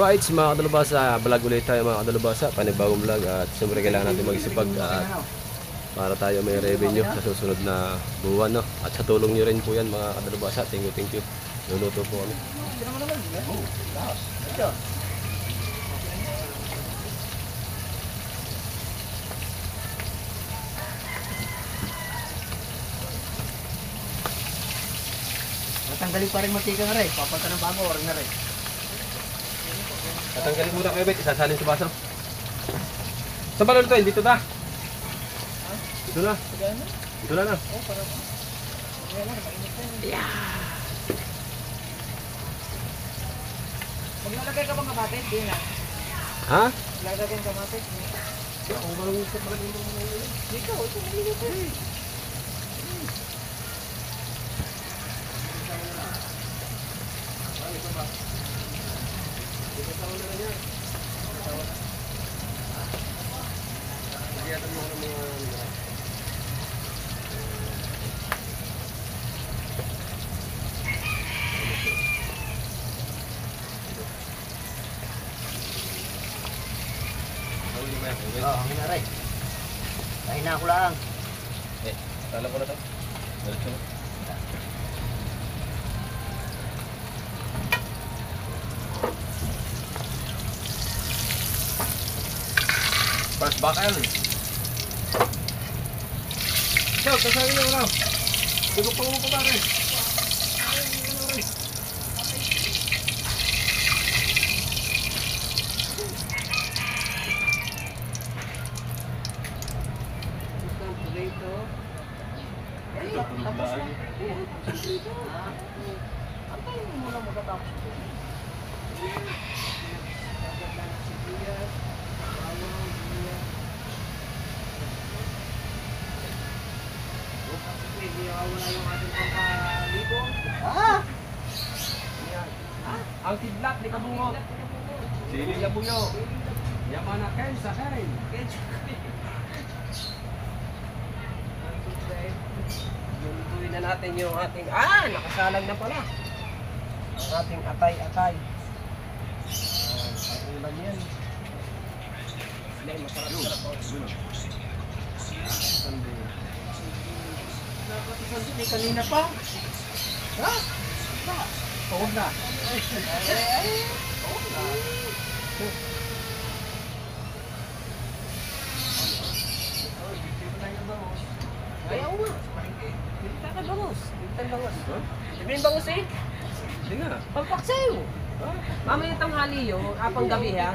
Alright, mga kadalubasa, vlog ulit tayo mga kadalubasa, panibagong vlog at siyempre kailangan natin magsipag at para tayo may revenue sa susunod na buwan, no? At sa tulong nyo rin po yan mga kadalubasa, thank you. Luluto po kami. Tatanggalin pa rin mantika nga rin, papunta ng bago, oras na rin. Tatanggalin muna kayo, Bet. Isasalin sa baso. Saan ba lulutuin? Dito na. Dito na. Dito na. Maglalagay ka bang kamatis? Di na. Ha? Maglalagay ka kamatis? Ako ba lang ito? Ikaw, ito nalilito eh. Oo, ang inaray. Dahil na ako lang. Alam ko na ito. Balik siya. First bakal. Ikaw, kasali na lang. Dugog pa mo pa ba rin? Tapos na. Antayin mo muna magkatapos. Ang kidlat ni Kabungo. Sili niya buyo. Yaman na Ken sa Ken. Lutuin na natin yung ating, nakasalang na pala. Ang ating atay-atay. Ang ulan yan. Masarap-sarap. Sandi, kanina pa. Ha? Tawag na. Tawag na. Ayaw nga. Pinta ka bangus. Pinta bangus. Sabihin bangus eh. Hindi nga. Pampaksayo. Mamaya tanghali yun, apang gabihan.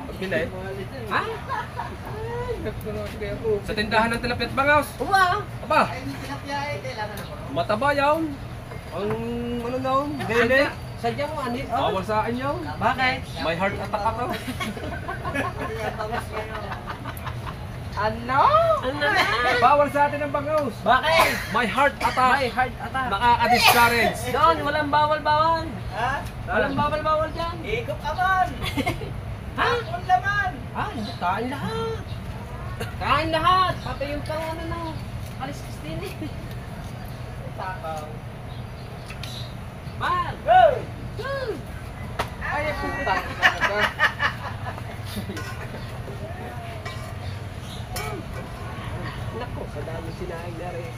Pagbilay. Ha? Sa tindahan ng tilapia at bangaws. Uwa. Aba. Mataba yaw. Ang ano daw? Dede. Sadyang mo, ani? Bawal sa akin yaw. Bakit? May heart attack ako. Ano? Ano na? Bawal sa atin ang bangaws. Bakit? May heart attack. May heart attack. Nakaka-discourage. Doon, walang bawal-bawal. Ha? Walang bawal-bawal dyan. Ikot naman! Ha? Ang laman! Hindi. Kain lahat. Kain lahat. Pati yung pang ano na. Kaliskis din eh. Takaw. Mal! Go! Ay, puta. Nako, sa dami sinaing na rin.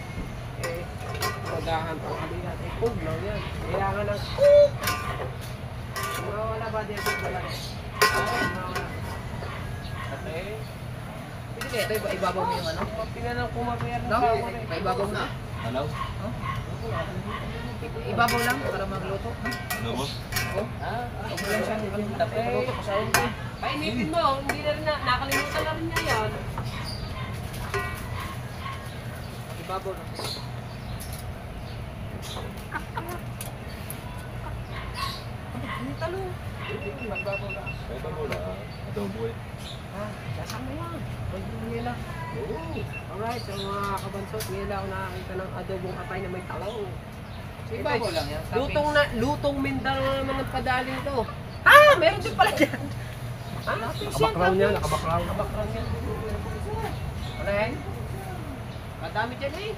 Magahan pang halina. Kung lang yan. Kailangan ng cook! Mawala ba dito wala rin? Mawala. Okay. Pwede kaya ito, ibabaw mo yung ano? Tingnan ng kumapayar na bago rin. Ibabaw mo na? Hello? Ibabaw lang para magluto. Ano mo? Oh? Okay lang siya. Tapos magluto ko sa ulo. Painipin mo, hindi na rin nakalimutan na rin niya yan. Ibabaw lang. Ano talo? Magbabaw lang. Kaya ba mula? Adobo eh. Sasama yan. Ngayon lang. Alright, so mga kabansot, ngayon lang ako nakakita ng adobong atay na may talaw. Ibabaw lang yan. Lutong Mindanao naman ng padaling to. Meron din pala dyan. Nakabackground yan, nakabackground. Nakabackground yan. Wala yan? Madami dyan eh.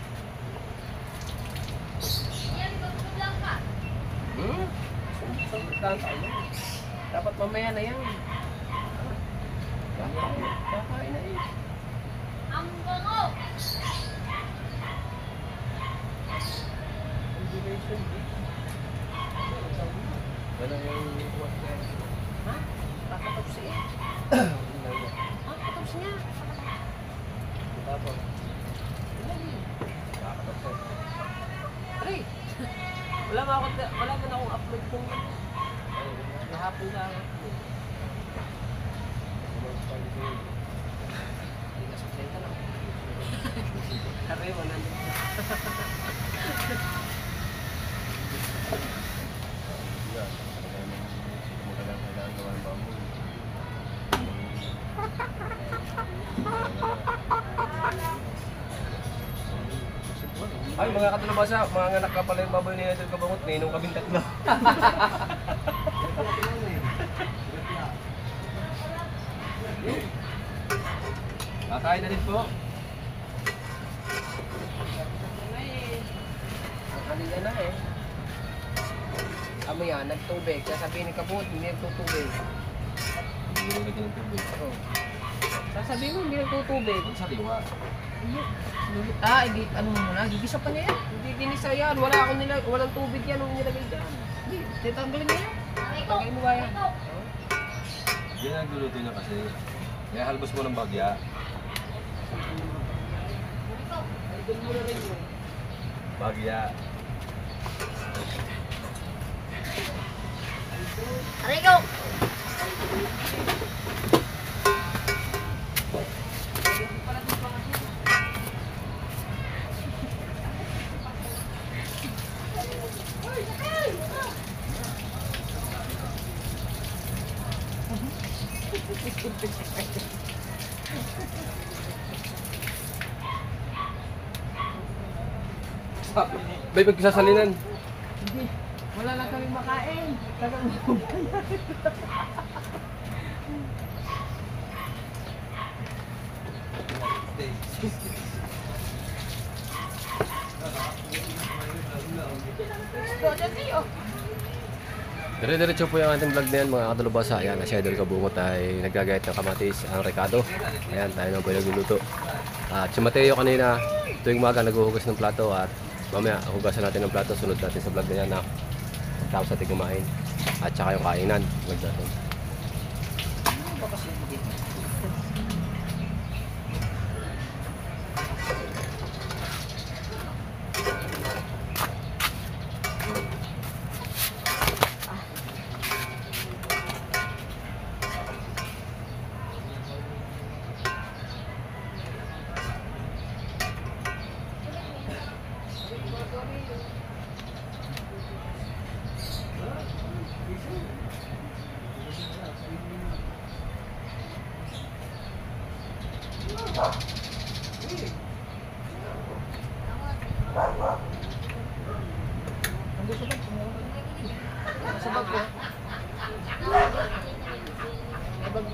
Hmm? Sumputan tayo. Dapat mamaya na yan. Kakain na eh. Ang bango! Combination beef. Wala yung Ha? Kakatapos siya. Ah, kakatapos niya. tapos. Aray! Wala man akong upload kung kahapon lang. Hindi ka suplenta lang. Kare mo nandun. Ay, mga katulabasa, mga anak ka pala yung baboy ni Edel Kabangot, ninong kaming tatlo. Kakain na rin po. Kanina na eh. Amo yan, nagtubig. Sasabihin ni Kabut, hindi nagtutubig. Hindi mo lagyan ng tubig. Oo. Sasabihin mo, hindi nagtutubig. Sariwa. Ah, ano mo muna? Gigisa pa niya yan. Hindi ginisa yan. Wala akong walang tubig yan nung nilagay dyan. Hindi, titanggalin niya yan. Tagay mo ba yan? Yan ang luluto niya kasi. Kaya halbos mo ng bagya. Doon mo na rin yun. Bagya. Aray ko! May pagkasasalinan. Hindi. Wala lang kami makain. Tagang Dire-diretso po yung ating vlog na yan mga katulubasa. Ayan, si Idol Kabungot ay naggagayat ng kamatis ang Ricardo. Ayan, tayo naman po yung nagluluto. At si Mateo kanina, tuwing umaga naghuhugas ng plato at mamaya hugasan natin ng plato. Sunod natin sa vlog na yan na tapos natin kumain. At saka yung kainan. Vlog natin. sabag ko. Sabag.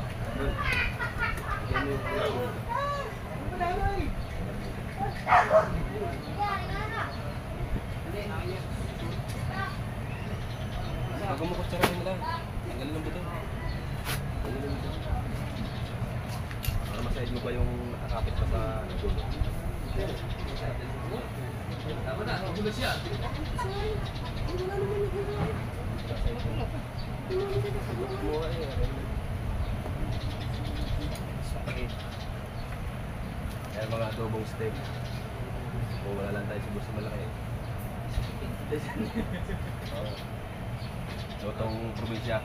Bago mo kutsara mo lang. Tanggalin ng buto. Tanggalin ng buto. Para masaid mo ba yung nakakapit pa sa dulo? Tama na, nagulo siya. Kaya mga adobong steak. Kung wala lang tayo sa malaki. Oo. Lutong probinsya.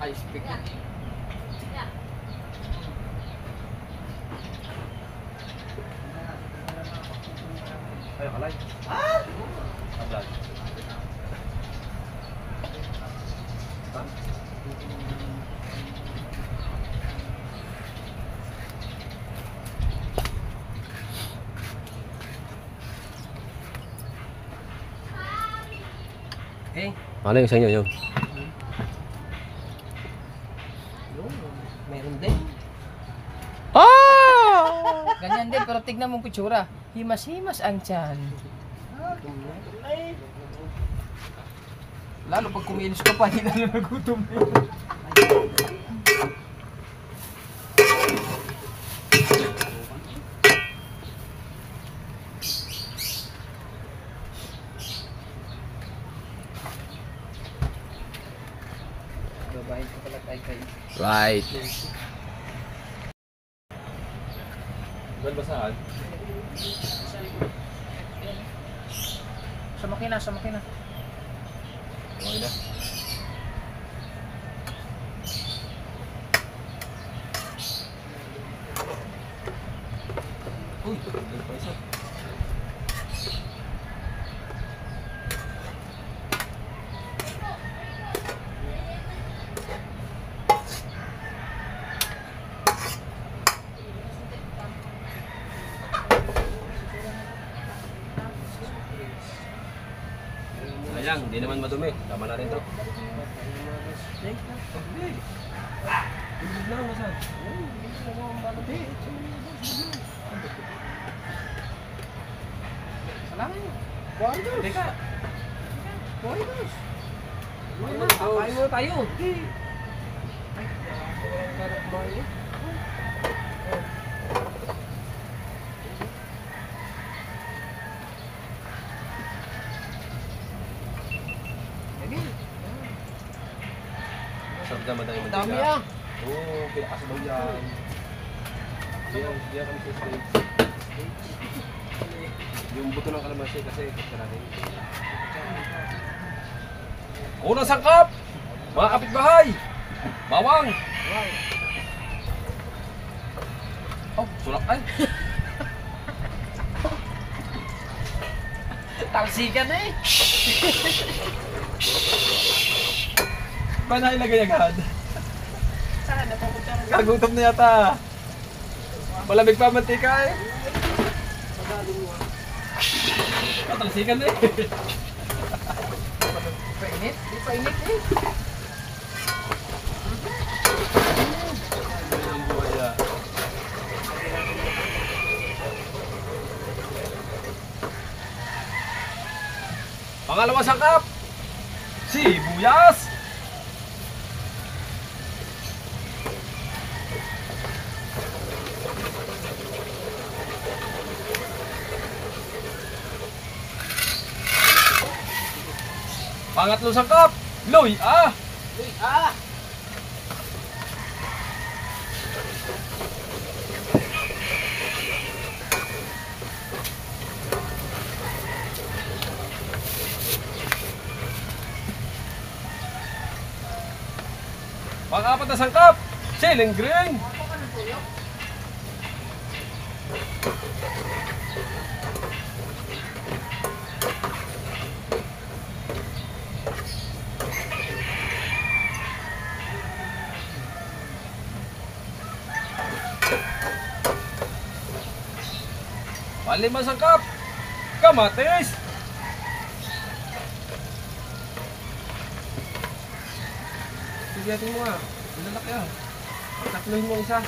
Ay, speak. Ay, kalay. Ablag. Eh, Ano yung sa inyo yun? meron din. Ganyan din, pero tignan mong kutsura. Himas-himas ang tiyan. Lalo pag kumilos ka pa, hindi na nagutom na yun. Babahin ko pala tayo kayo. Right. Well, basahan. Sa makina, sa makina. Okay na. Uy, ano pa isa? Sayang, hindi naman madumi. Tama na rin to. Salamat yun. Buhay Teka. dos. Kain mo tayo. Ay, karap mo yun. Sarap naman tayo mantika. Dami ah. Oo, pinakasabaw yan. Diyan kami sa stage. Yung buto ng kalamansi kasi kasi natin. Unang sangkap! Mga kapitbahay! Bawang! Oh, sulak ay! Talsikan na eh. Ba na ilagay agad? Saan? Napapunta na. Kagutom na yata. Malamig pa ang mantika eh. Patalsikan na eh. Painit? Di painit eh. Ang buhay ah. Pangalawang sangkap! Sibuyas! Pangatlong sangkap! Loy ah! Uy, ah! Pang-apat na sangkap! Siling green! Palimang sangkap! Kamatis! Sigatin mo nga. Lalaki ah. Tatlohin mo isa.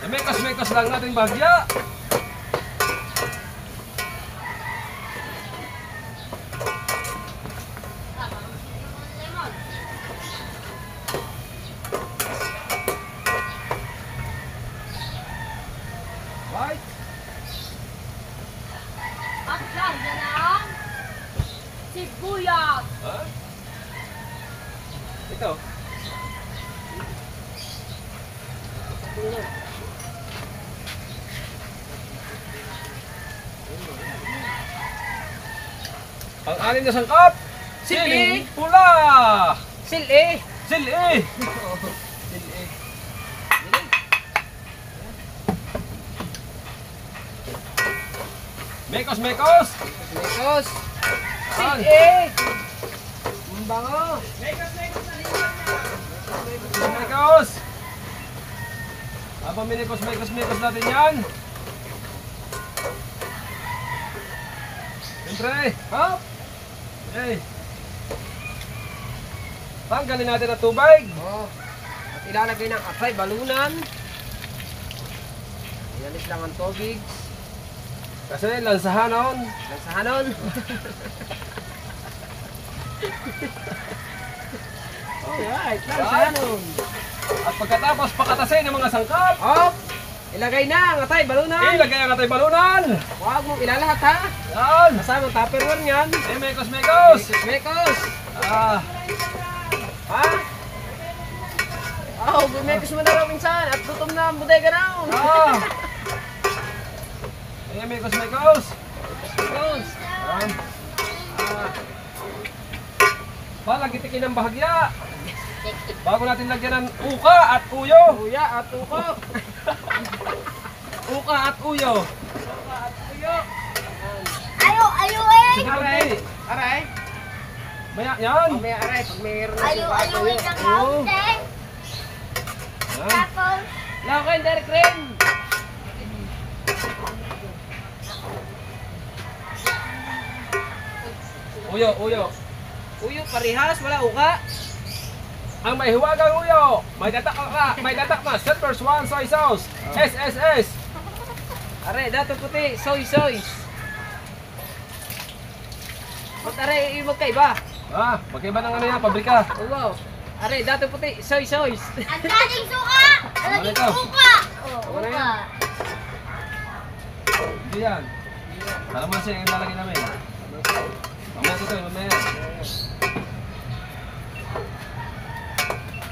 Mekas-mekas lang natin bagya. Right. At kaya ng sibuyas. Ha? Ito. Ang-anim na sangkap. Siling pula. Sili! Sili. Mekos. Mekos! Saan? Sili! Ang bango! Mekos. Habang minikos natin yan. Siyempre. Hop! Okay. Tanggalin natin ang tubig. Oh. At ilalagay ng atay, balunan. Ialis lang ang tubig. Kasi lansahanon. Lansahanon. Alright, lansahanon. At pagkatapos pakatasin ng mga sangkap, Hop! Ilagay na ang atay, balunan. ilagay ang atay balunan. Huwag mong ilalahat ha. Yan. Kasama ang tupperware niyan. Mekos, mekos. Mekos! Ah, Ha? Oh, gumekos mo na raw minsan at gutom na ang bodega na. ah. Mekos, mekos. Mekos! Yan. Palagitikin ng bahagya. Bago natin lagyan ng uka at uyo. Kuya at uko. Uka at uyo. Ayo eh. Sige, Aray! konti. Aray! Maya, yan. Mamaya aray, pag mayroon na Ayo eh ng Oo. kaunti. Yan. Tapos, Lako yung direct cream! Uyo, uyo. Uyo, parihas, wala uka. Ang may hiwagang uyo. May datak na. Silver Swan Soy Sauce. SSS. Aray, dato puti, soy. Ba't aray, yung magkaiba? Ah, magkaiba ng ano yan, pabrika. Wow. Aray, dato puti, soy. ang daming suka. Ang daming Ano ito? suka. Ano Oh, yan? uka. Hindi yan. Kalamansi ang lalagyan namin. Mamaya ito, mamaya.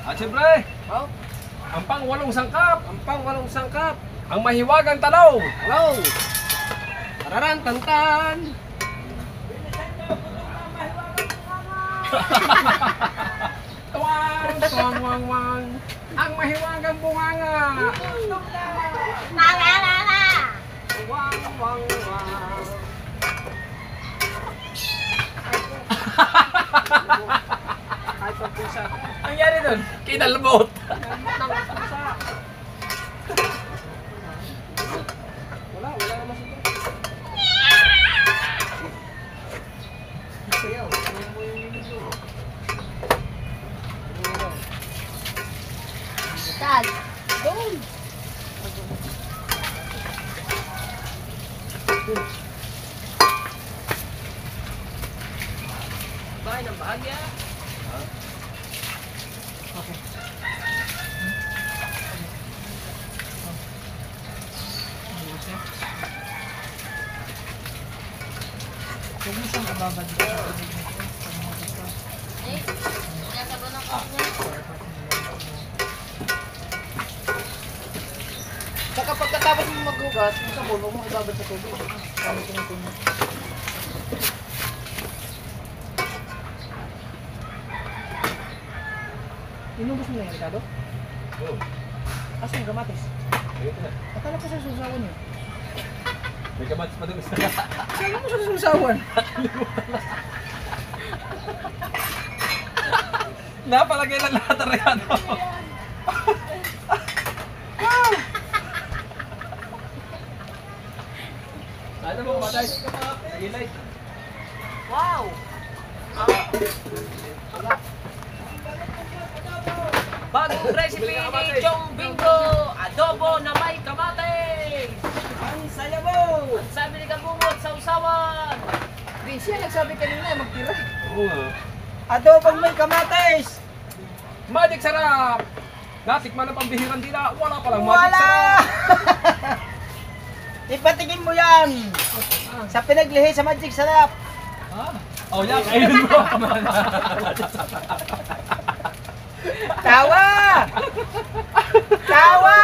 At siyempre, Oh, ang pang-walong sangkap, ang pang-walong sangkap. ang mahiwagang talaw. Hello! Tararan, tantan! Tuwang. Ang mahiwagang bunganga. Mama. Wang. Kahit pag pusa. Ang nangyari doon? Kinalbot. Nang pusa. Wala naman sila. Sayaw. Ano mo yung video? Saan? Doon! Bahay ng bahagya. Huwag mo siyang ababad dito. Eh, nagkakaroon ng kuko. Saka pagkatapos mo maghugas, yung sabon, huwag mo ibabad sa tubig. Kami tinitingnan. Inubos mo na yan, Ricardo? Oh, Asan yung kamatis? ito na. Akala ko sa susawan yun. May kamatis pa doon isa. Kaya mo sa susawan? Napalagay lang lahat ng regalo. Ano mo kumatay? Nagilay. Wow! Bagong recipe ni Chong Bingo, adobo na may kamatis! Ang saya mo! Ang sabi ni Kabumot sa usawan! Di siya nagsabi kanina magtira. Oo nga. Adobong may kamatis! Magic sarap! Natikman ng pambihirang dila, wala palang magic sarap! Ipatingin mo yan! Sa pinaglihi sa Magic Sarap! Ah? Oh, yan, kainin mo! Tawa! Tawa!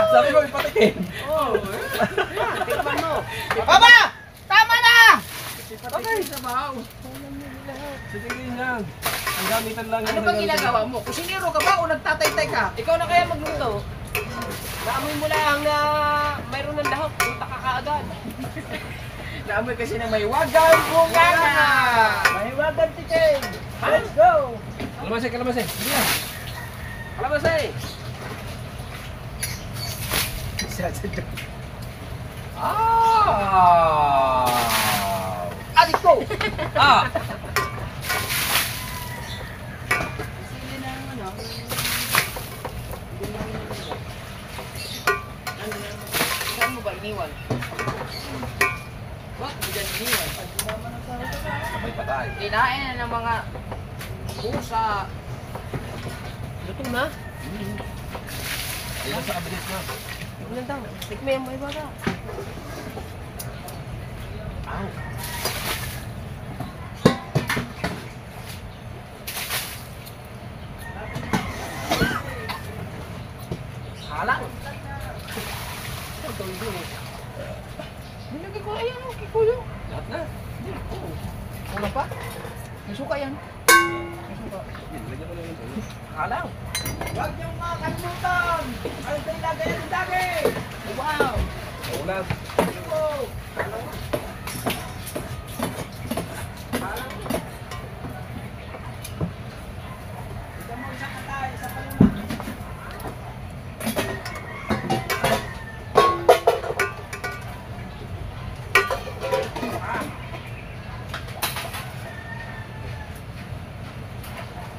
Sabi ko, ipatikin! Oh, tikman mo! Baba! Tama na! Okay, sabaw! Sige din yan. Ang gamitan lang Ano bang ginagawa mo? Kusinero ka ba o nagtatay-tay ka? Ikaw na kaya magluto? Naamoy mo lang na mayroon ng dahok, punta ka kaagad. Naamoy kasi na may wagang bunganga! May wagang tikin! Let's go! Kalamansi. Sige yan. Kalabasay! Adik ko! Ah! Saan mo ba iniwan? Wag, bigyan niya. Sabay patay. Kinain ng mga pusa. Luto na. Ayun sa kabilis na. Tignan daw. Tikme yung may baga. Ow. Halang. Nilagay ko, ayan o, kikuyo. Lahat na. Wala pa? May suka yan. May suka. Lagyan ko lang yung tuyo. Halang. Huwag niyong makalimutan. Ay, sa ilagay ang daging. Wow. Ulam. Oh.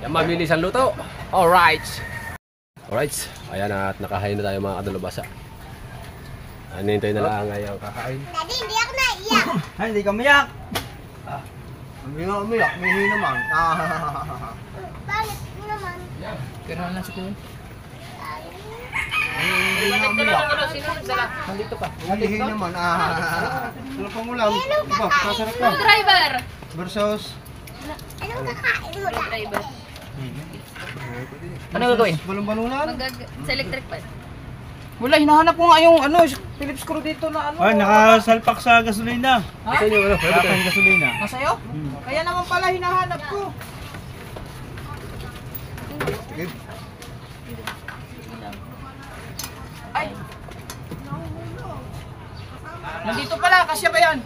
Yan, mabilis ang luto. Alright. Alright. Ayan at nakahain na tayo mga kadalubasa. Anintay na lang ngayon kakain. Daddy, hindi ako naiyak. Ay, hindi ka umiyak. Hindi nga umiyak, mihi naman. Bakit naman? Gano'n lang si Kuya. Hindi nga umiyak. Nandito pa. Mihi naman. Ano pang ulam? Iba, kasarap ka. Driver! Versus. Anong kakain mo na? Driver. Ano gagawin? Balong-balungan? Sa electric pan. Wala, hinahanap ko nga yung ano, Phillips screw dito na ano. Ay, nakasalpak sa gasolina. Ha? Ito yung ano, pwede Salpak tayo. yung gasolina. Nasa'yo? Kaya naman pala hinahanap ko. Sige. Ay! Nandito pala, kasya ba yan?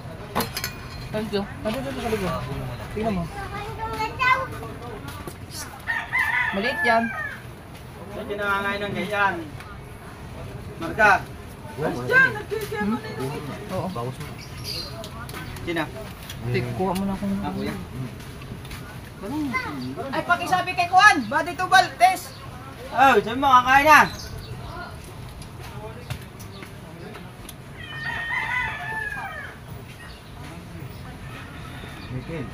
Nandito. Nandito sa likod. Tingnan mo. Maliit yan. Hindi nangangain ng ganyan. Marka. Oo. Sina? Kuha mo na akong... Kuya. Ay, pakisabi kay Kuan, body to ball test. Oh, sabi mo, kakain na. Mikil.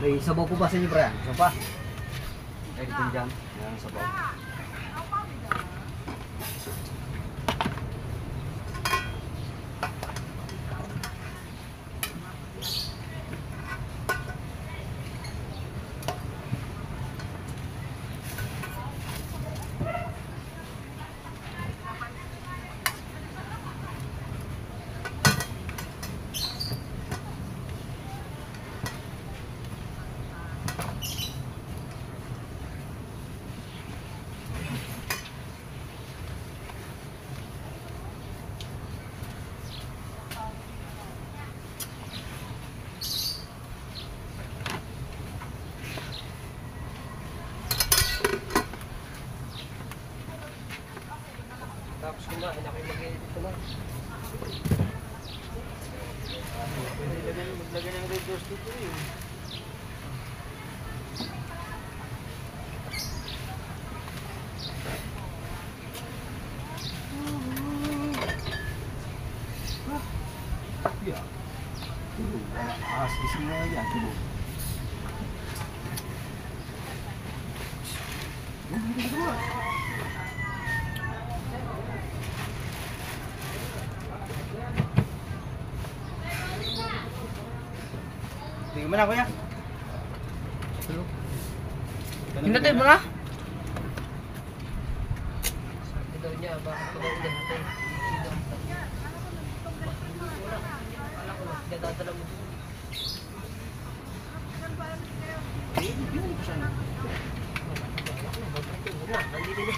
May sabaw po ba sa inyo, Brian? Isa pa? Kahit din dyan. Yan, sabaw. Tapos kumain na kayo mag-edit ko na. Maglagay ng red doors dito eh. Gising mo yan. Tingnan mo na, kuya. Hinatid mo na. Sabi daw niya, bakit ko daw hinahatay? Wala ko na, dadadala mo. Ikaw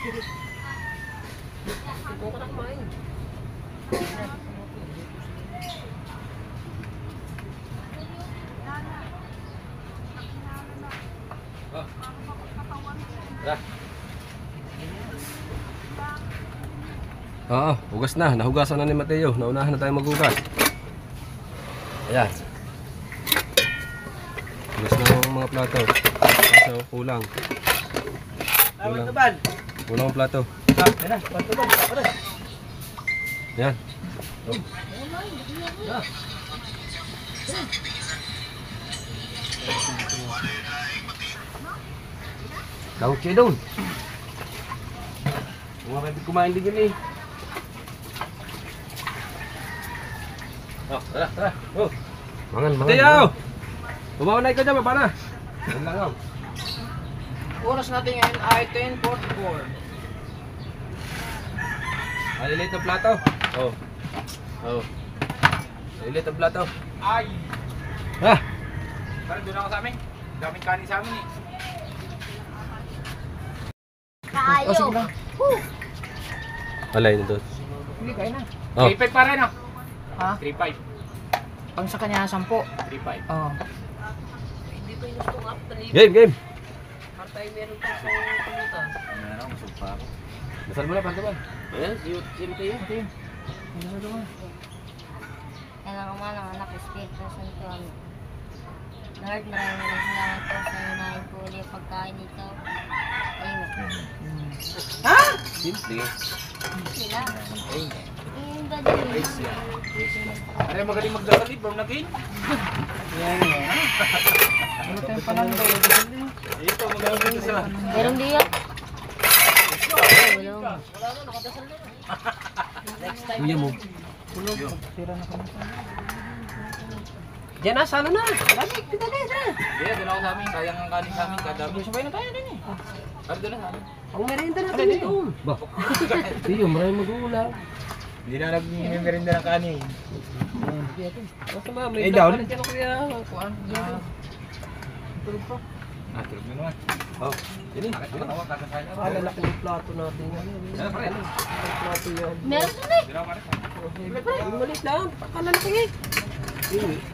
ka na kumain. Tara. Oo, hugas na. Nahugasan na ni Mateo. Naunahan na tayo maghugas. Ayan. Hugas na ang mga plato. Kaso kulang. Tawag na ban. Kulang ang plato. Yan na, panto ban. Para. Ayan. Daw siya doon. Mga kapit kumain din yun eh. Oh, tara, tara. Oh. Mangan, mangan. Mateo! Bumawa na ikaw dyan, baba na. Yan lang oh. Oras natin ngayon ay 10:44. Malilit ang plato. Oh. Oh. Malilit ang plato. Ay! Ha? Parang doon ako sa amin. Daming kanin sa amin eh. Kayo. Alay na doon. Hindi, kaya na. Oh. 3.5 pa rin ah. Ha? 3.5. Pang sa kanya 10. 3.5. Oo. Hindi ko yung gustong after live. Game, game. Para tayo meron pa sa pulutan. Meron, busog pa ako. Dasal mo na, panto ba? Ayan, sino tayo? Yan ang ama ng anak, Espiritu Santo. Amen. Lord, maraming salamat po sa hinahin po ulit pagkain nito. Amen. Simple. Sila. Ay, Yung dadali. ano yung magaling magdadali? From naging? Ano tayong panalo? Ito, magaling sa... Meron di yan. Wala. Kuya mo. Diyan na, sana na. Dami, kita na. Kaya doon ako sa amin, sayang ang kanin sa amin. Kadami. Sabay na tayo din eh. Ano doon na sa amin? Ang merienda natin dito. Ba? Hindi, maraming mag-uula. Hindi na nag-merinda ng kanin. Basta ma, may Eh, down. vlog pa rin dyan, kuya. Kuhaan. Tulog pa. Ah, tulog na naman. Oh. Ini, tawag kakasahin. Ah, lalaki ng plato natin. Ano pa rin? Ang plato yan. Meron din eh. Hindi na pare. Ang maliit lang. Pakalalaki eh.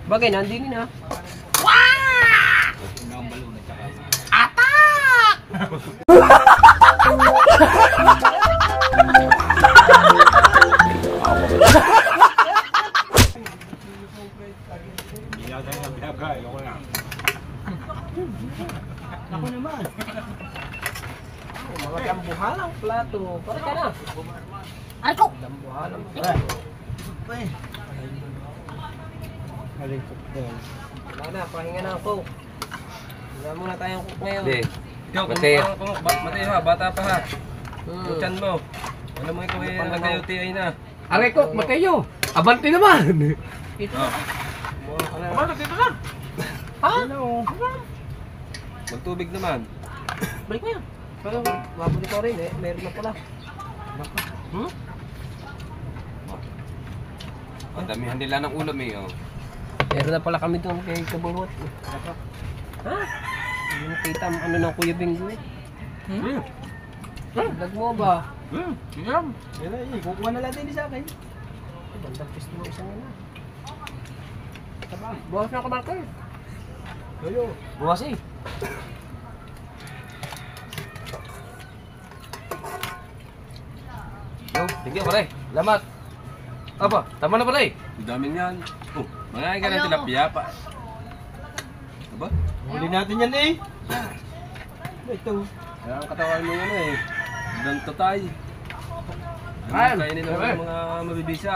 Bagay, nandingin ha. Hindi ang balon at saka. Hindi na tayo nabiyagay. Ako na. Ako naman. Mga dambuhalang plato. Pare ka na. Ay ko! Dambuhalang plato. Wala na, pahinga na ako. Wala muna tayong cook ngayon. Hindi. Ikaw, Mateo. Mateo ha, bata pa ha. Yung chan mo. Alam mo ikaw yung nag-UTI na. Aray ko, Mateo! Abante naman! Ito Oh. Abante dito na! Ha? Magtubig naman. Balik mo yan. Pero mabuli ko rin eh. Meron na pala. Hmm? Ang damihan nila ng ulam eh. Oh. Meron na pala kami doon kay Kabungot. Ha? Hindi mo kita ang ano ng Kuya Bingo eh. Vlog mo ba? Yan na eh. Kukuha na natin sa akin. Bandang pisto mo isang ina. Bukas na kamarka eh. Ayo. Bukas eh. Yo, tigil pare. Salamat. Apa? Tama na pare. Ang daming yan. Oh, mangain ka ng tilapia pa. Aba? Huli natin yan eh. Ito. Kaya ang katawan mo ano eh. Ganto tayo. Kain. Kainin ng mga mabibisa.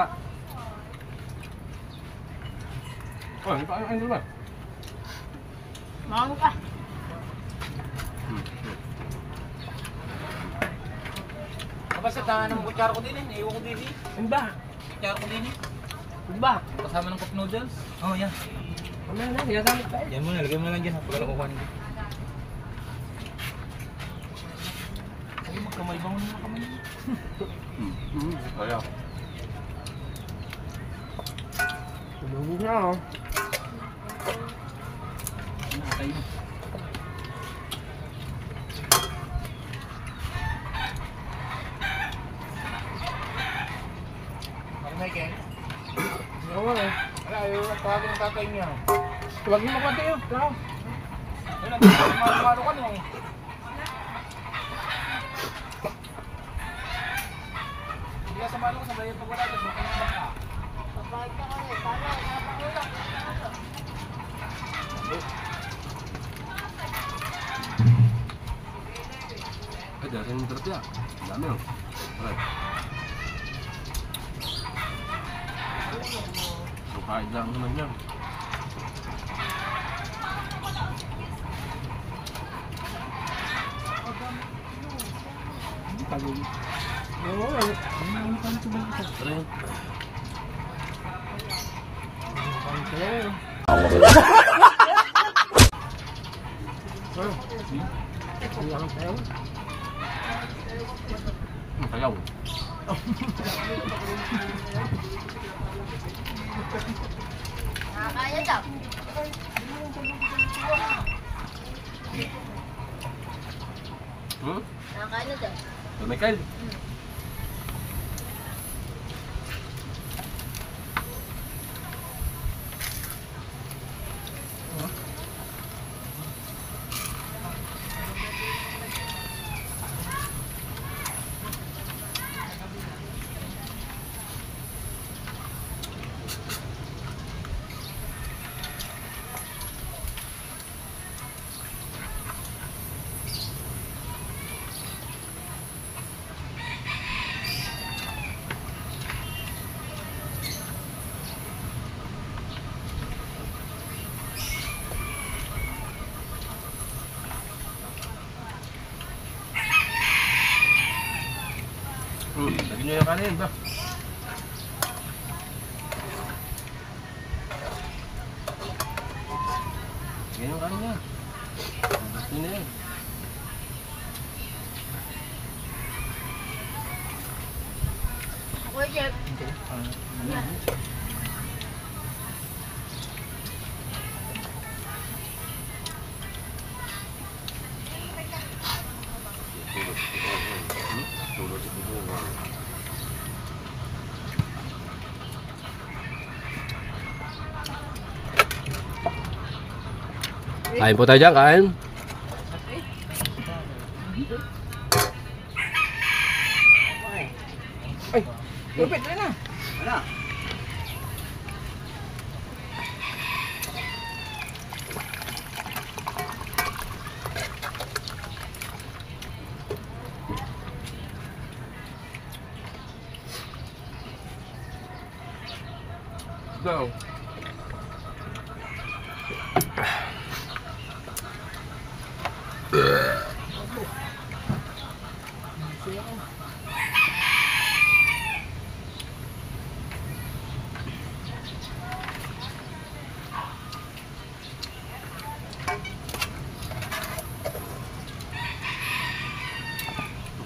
Oh, ano ba? Mangang ka. Kapag sa tahan ng kutsara ko din eh. Naiwan ko din eh. Ano ba? Kutsara ko din eh. Ano ba? Kasama ng cup noodles. Oh, yan. Ano na? Ginagamit tayo. Yan muna, lagay mo lang dyan. Pagkala ko kuhanin. Ay, magkamay ba mo naman kamay? Kaya. Tulungin na oh. Nakatay mo. eh. Wala, yung tawagin ng tatay niya. Huwag niyo makwante yun. Tara. Ayun, kumano ka no. Hindi ka samalo ka sa bayan pag wala. Tapos makinabang ka. Papayag ka kami. Paano? Napakulak. Ay, dahil yung trap yan. Ang dami oh. Alright. So, kahit lang naman yan. Oo, Tara yun. Sayaw. Nakakaya daw. Nakakaya daw. So, Michael. Lagyan nyo yung kanin ba? Lagyan yung kanin niya. Gusto na yan. Ako, Jeff. Tulog sa bubungan. Kain po tayo dyan, kain. Ay, lupit na na. Wala. Go.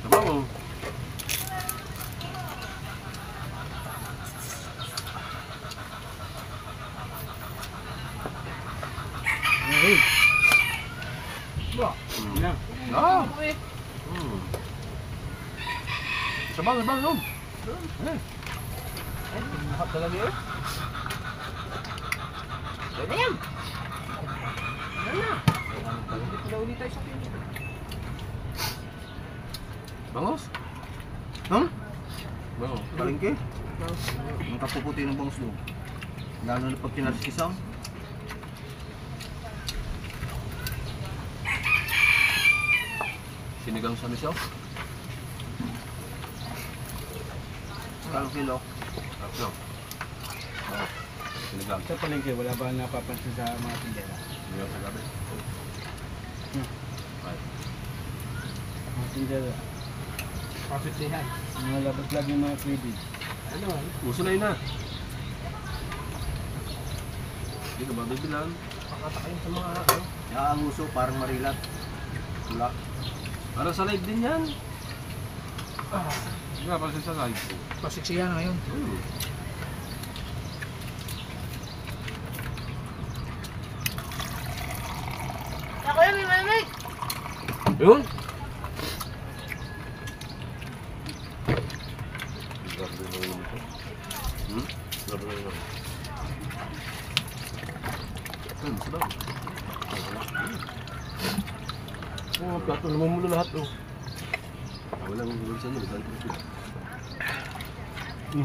Trabaho. Na. Ah. Sabaw, sabaw. Mahap talaga yun. Pwede yan. Ano na? Hindi na ulit tayo sa pinto. Bangos? Hmm? Bangos. Palengke? Ang kapuputi ng bangus doon. Lalo na pag kinasikisang. Sinigang sa misaw. Kalong kilo. Tatlo. Ah, sinigang. Sa palengke, wala ba napapansin sa mga tindera? Sinigang sa gabi. Right. Mga tindera. Profit yan. Mga labas lang yung mga pwede. Ano? Uso na yun na. Hindi ka ba bibilan? Pakatakayin sa mga ano. Ang uso parang marilat. Tula. Para sa live din yan. Hindi nga, para sa live. Pasiksiyan na ngayon. Ako yan, may malamig. Yun? Grabe na yun ito. Grabe na yun. Plato, namumulo lahat oh. Walang hulog sa inyo,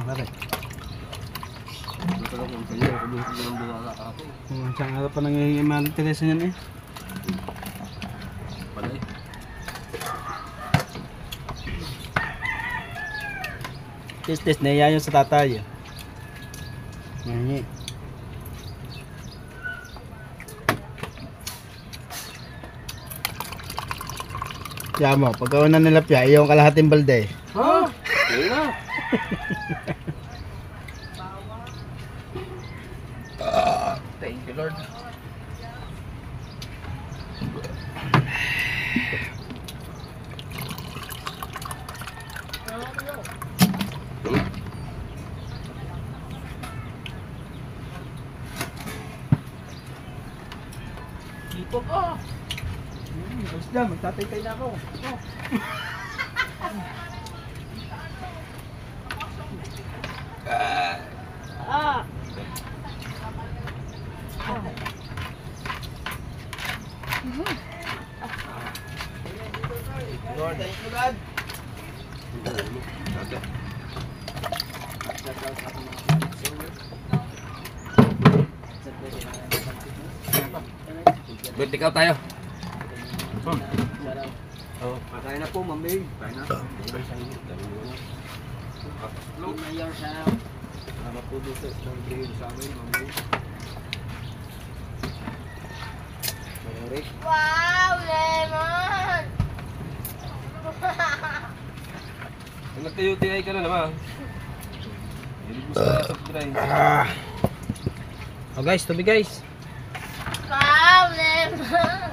Bakit? Ito lang yung kayo, kung hindi lang buwala ako. Saan nga pa nangyayari mga Teresa niyan eh. Palay. Test, nahiya yun sa tatay. Nangyay. Kaya mo, pagkauna nila piya, yung kalahating balde. Ha? Ayun na. Thank you, Lord. Ipok ah! Basta, magtatay na ako. Lord, thank you, God. Vertical tayo. Oh, patay na po, Ma'am May. Patay na. Mayor siya. Salamat po dito sa bigay sa amin, Ma'am May. Mayroon. Wow, lemon! Nagtayo-tiyay ka na naman. Hindi gusto na soft drink. Oh guys, tubig guys. Wow, lemon!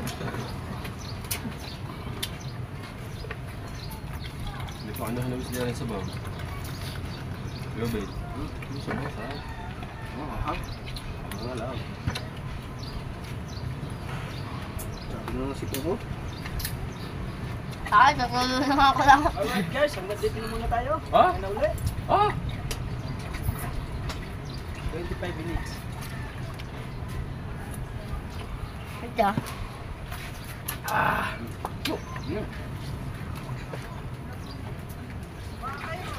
Hindi pa ano hanawis nila rin sa bawang. Lobet. Ano sa bawang sa? Wala. Ano na si Kuko? Ay, nakulong ako lang. Alright guys, hanggang dito na muna tayo. Ha? Kaya na uli. Ah! 25 minutes. Ito.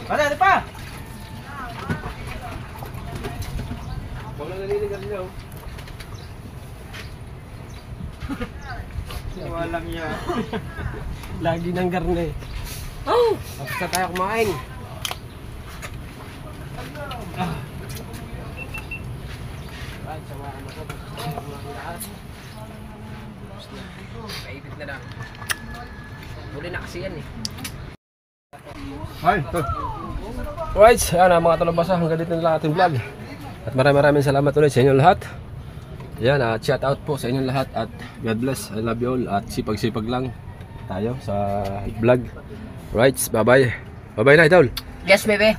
Ano pa? Wala naniligan niya oh. Walang niya. Lagi ng garne. Oh! Basta tayo kumain. Ay, sawaan ako. Kaipit na lang. Huli na kasi yan eh. Ay, to. Alright, yan mga talabasa, hanggang dito na lang ating vlog. At maraming salamat ulit sa inyo lahat. Yan, shout out po sa inyo lahat at God bless, I love you all at sipag-sipag lang tayo sa vlog. Right, bye bye. Bye bye na idol. Yes, baby.